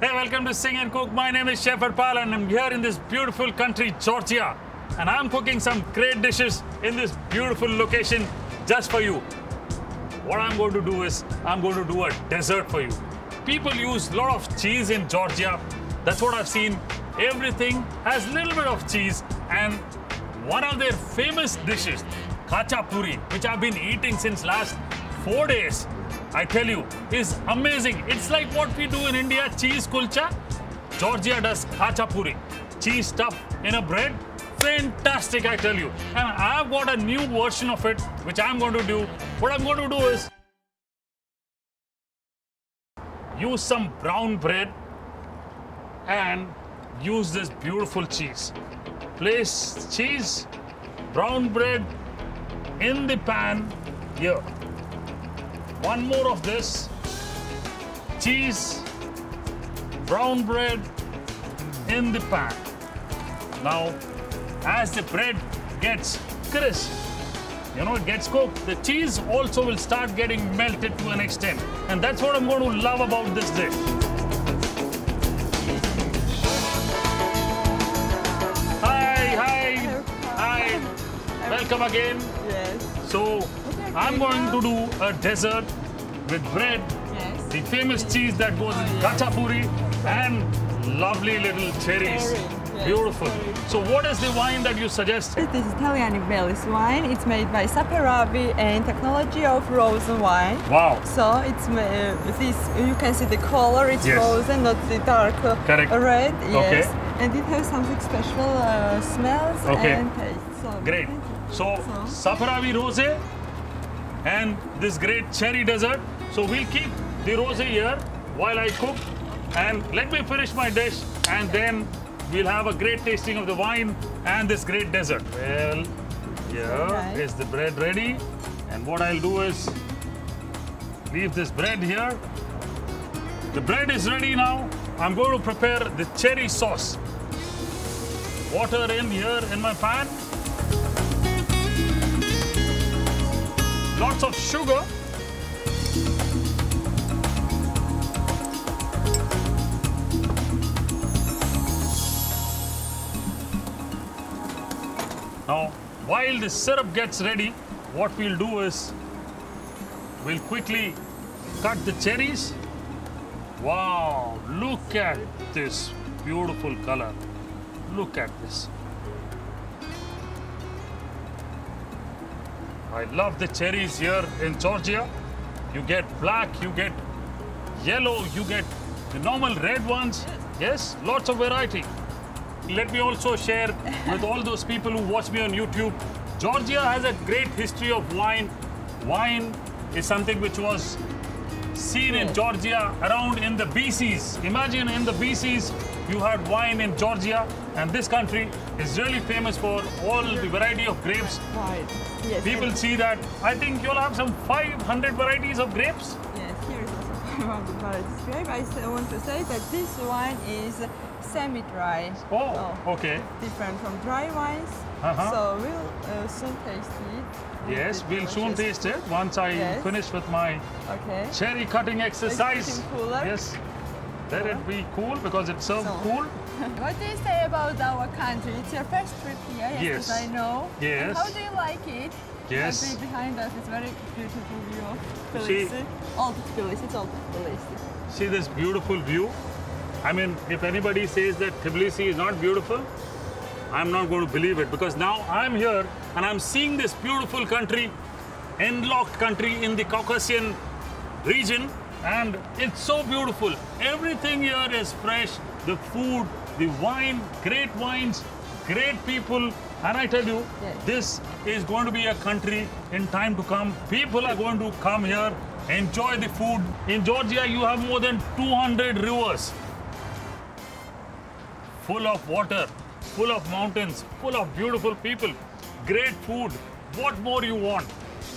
Hey, welcome to Sing and Cook. My name is Chef Arpal and I'm here in this beautiful country, Georgia. And I'm cooking some great dishes in this beautiful location just for you. What I'm going to do is, I'm going to do a dessert for you. People use a lot of cheese in Georgia. That's what I've seen. Everything has a little bit of cheese. And one of their famous dishes, khachapuri, which I've been eating since last 4 days, I tell you, is amazing. It's like what we do in India, cheese kulcha. Georgia does khachapuri, cheese stuffed in a bread. Fantastic, I tell you. And I've got a new version of it, which I'm going to do. What I'm going to do is use some brown bread and use this beautiful cheese. Place cheese, brown bread in the pan here. One more of this, cheese, brown bread in the pan. Now, as the bread gets crisp, it gets cooked, the cheese also will start getting melted to an extent. And that's what I'm going to love about this dish. Hi. Welcome again. Yes. So, I'm going to do a dessert with bread, the famous cheese that goes in khachapuri, and lovely little cherries. Yes, beautiful. So what is the wine that you suggest? This is Italian Bellis wine. It's made by Saperavi and technology of rosen wine. Wow. So it's this. You can see the color. It's rosen, not the dark red. Yes. Okay. And it has something special smells and taste. So great. So Saperavi rosé and this great cherry dessert. So we'll keep the rosé here while I cook, and let me finish my dish, and then we'll have a great tasting of the wine and this great dessert. Well, here is the bread ready, and what I'll do is leave this bread here. The bread is ready now. I'm going to prepare the cherry sauce. Water in here in my pan. Lots of sugar. Now, while the syrup gets ready, what we'll do is we'll quickly cut the cherries. Wow, look at this beautiful color. Look at this. I love the cherries here in Georgia. You get black, you get yellow, you get the normal red ones. Yes, lots of variety. Let me also share with all those people who watch me on YouTube, Georgia has a great history of wine. Wine is something which was seen in Georgia around in the BCs. Imagine in the BCs, you had wine in Georgia, and this country is really famous for all the variety of grapes. Right. Yes. People see that. I think you'll have some 500 varieties of grapes. Yes, here is also 500 varieties of grape. I want to say that this wine is semi-dry. Oh, okay. Different from dry wines. So we'll soon taste it. Yes, we'll soon taste it once I finish with my cherry cutting exercise. Yes, let it be cool because it's so cool. What do you say about our country? It's your first trip here, yes, I know. Yes. How do you like it? Yes. Behind us, it's very beautiful view of Tbilisi. Old Tbilisi, it's old Tbilisi. See this beautiful view? I mean, if anybody says that Tbilisi is not beautiful, I'm not going to believe it, because now I'm here and I'm seeing this beautiful country, landlocked country in the Caucasian region, and it's so beautiful. Everything here is fresh. The food, the wine, great wines, great people. And I tell you, this is going to be a country in time to come. People are going to come here, enjoy the food. In Georgia, you have more than 200 rivers full of water, full of mountains, full of beautiful people, great food. What more you want?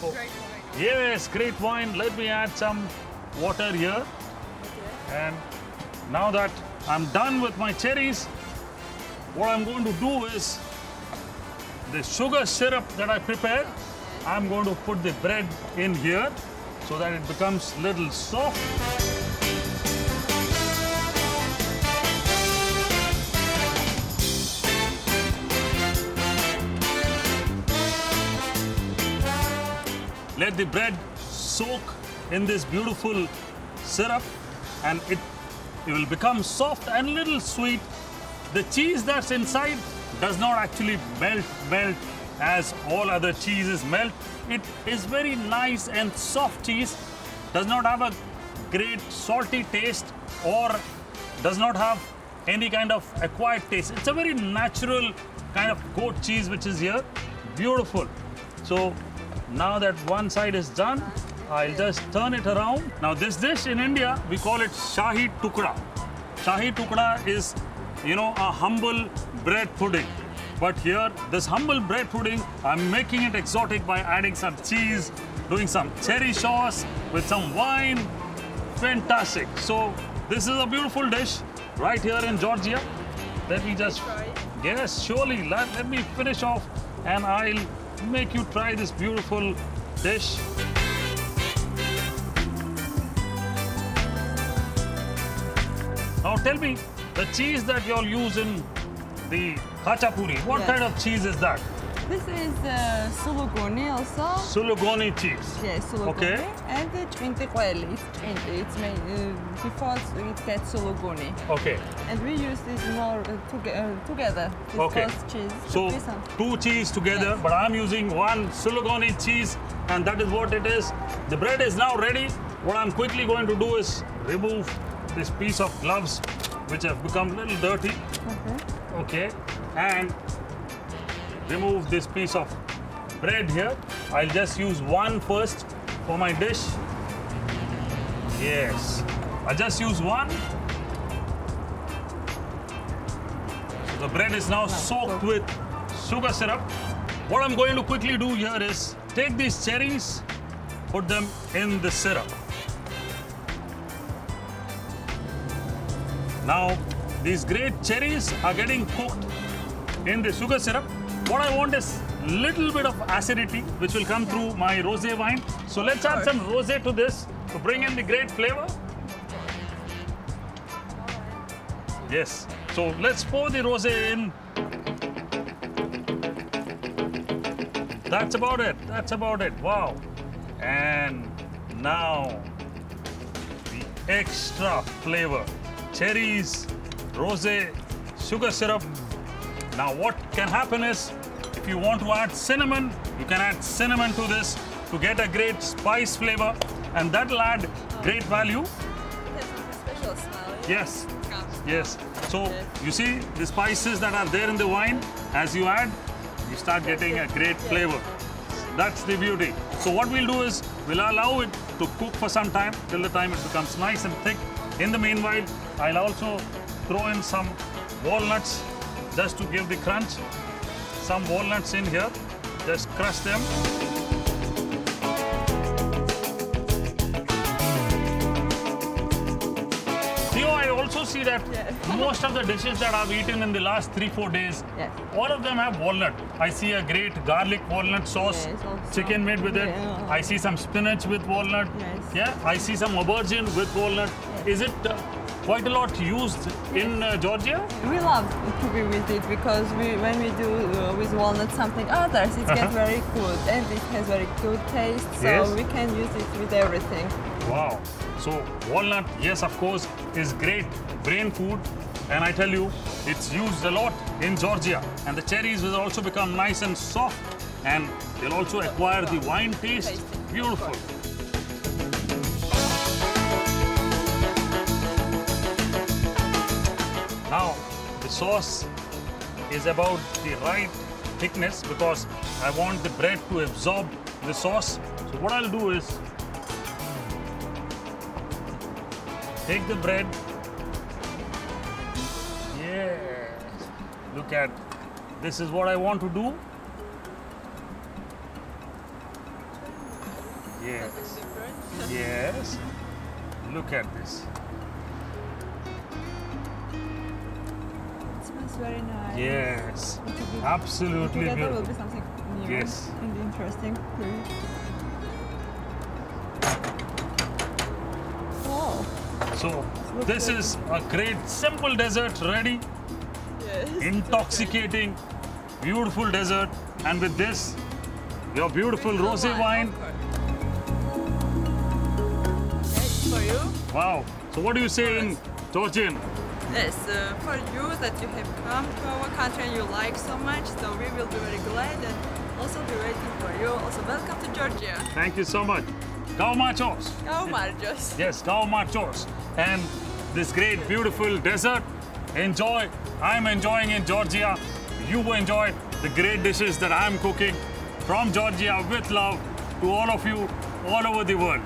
Oh. Great wine. Yes, great wine. Let me add some water here. And now that I'm done with my cherries, what I'm going to do is the sugar syrup that I prepared, I'm going to put the bread in here so that it becomes little soft. let the bread soak in this beautiful syrup, and it will become soft and little sweet. The cheese that's inside does not actually melt as all other cheeses melt. It is very nice and soft cheese, does not have a great salty taste or does not have any kind of acquired taste. It's a very natural kind of goat cheese which is here. Beautiful. So now that one side is done, I'll just turn it around. Now this dish in India, we call it Shahi Tukda. Shahi Tukda is, you know, a humble bread pudding. But here, this humble bread pudding, I'm making it exotic by adding some cheese, doing some cherry sauce with some wine. Fantastic. So this is a beautiful dish right here in Georgia. Let me just, yes, surely, let me finish off and I'll make you try this beautiful dish. Now tell me, the cheese that you all use in the khachapuri, what kind of cheese is that? This is sulugoni also. Sulugoni cheese. Yes, sulugoni. Okay. And the cvintiquelli. It's made before it gets sulugoni. Okay. And we use this more together. This Okay. first cheese. So two cheese together, Yes. but I'm using one sulugoni cheese, and that is what it is. The bread is now ready. What I'm quickly going to do is remove this piece of gloves, which have become a little dirty. Okay. And remove this piece of bread here. I'll just use one first for my dish. Yes. I'll just use one. So the bread is now soaked with sugar syrup. What I'm going to quickly do here is take these cherries, put them in the syrup. Now, these great cherries are getting cooked in the sugar syrup. What I want is little bit of acidity, which will come through my rosé wine. So let's add some rosé to this to bring in the great flavor. Yes. So let's pour the rosé in. That's about it. That's about it. Wow. And now the extra flavor. Cherries, rosé, sugar syrup. Now what can happen is, if you want to add cinnamon, you can add cinnamon to this to get a great spice flavor, and that will add great value. It has a special smell. Yes, yes. So you see the spices that are there in the wine, as you add, you start getting a great flavor. That's the beauty. So what we'll do is, we'll allow it to cook for some time, till the time it becomes nice and thick. In the meanwhile, I'll also throw in some walnuts just to give the crunch. Some walnuts in here, just crush them. Theo, I also see that most of the dishes that I've eaten in the last 3-4 days, all of them have walnut. I see a great garlic walnut sauce, chicken made with it. I see some spinach with walnut. Yeah, I see some aubergine with walnut. Is it quite a lot used in Georgia? We love to be with it because when we do with walnut something others, it gets very good and it has very good taste. So we can use it with everything. Wow. So walnut, yes, of course, is great brain food. And I tell you, it's used a lot in Georgia. And the cherries will also become nice and soft. And they'll also acquire the wine taste. Beautiful. Now, the sauce is about the right thickness because I want the bread to absorb the sauce. So what I'll do is take the bread. Yes. Look at, this is what I want to do. Yes. Yes. Look at this. Very nice. Yes, absolutely Together beautiful. will be something new and interesting. Wow. So this is a great simple dessert ready. Yes. Intoxicating, beautiful dessert, and with this, your beautiful rosé wine. Wow. So what do you say in Georgian? Yes, for you that you have come to our country and you like so much, so we will be very glad and also be waiting for you. Also, welcome to Georgia. Thank you so much. Gau marchos. Gau marchos. Yes, gau marchos. And this great, beautiful desert. Enjoy. I'm enjoying in Georgia. You enjoy the great dishes that I'm cooking from Georgia with love to all of you all over the world.